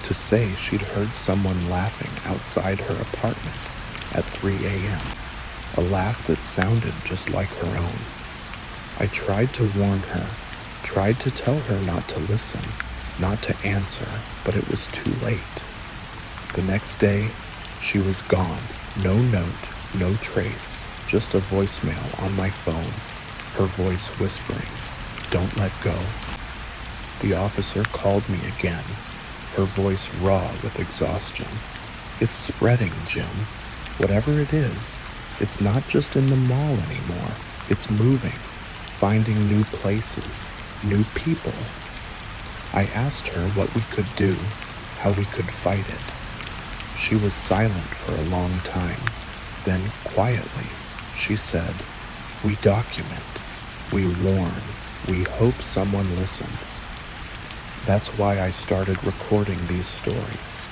to say she'd heard someone laughing outside her apartment at 3 a.m., a laugh that sounded just like her own. I tried to warn her, tried to tell her not to listen, not to answer, but it was too late. The next day, she was gone. No note, no trace, just a voicemail on my phone, her voice whispering, "Don't let go." The officer called me again, her voice raw with exhaustion. "It's spreading, Jim. Whatever it is, it's not just in the mall anymore. It's moving, finding new places, new people." I asked her what we could do, how we could fight it. She was silent for a long time. Then, quietly, she said, "We document, we warn, we hope someone listens." That's why I started recording these stories.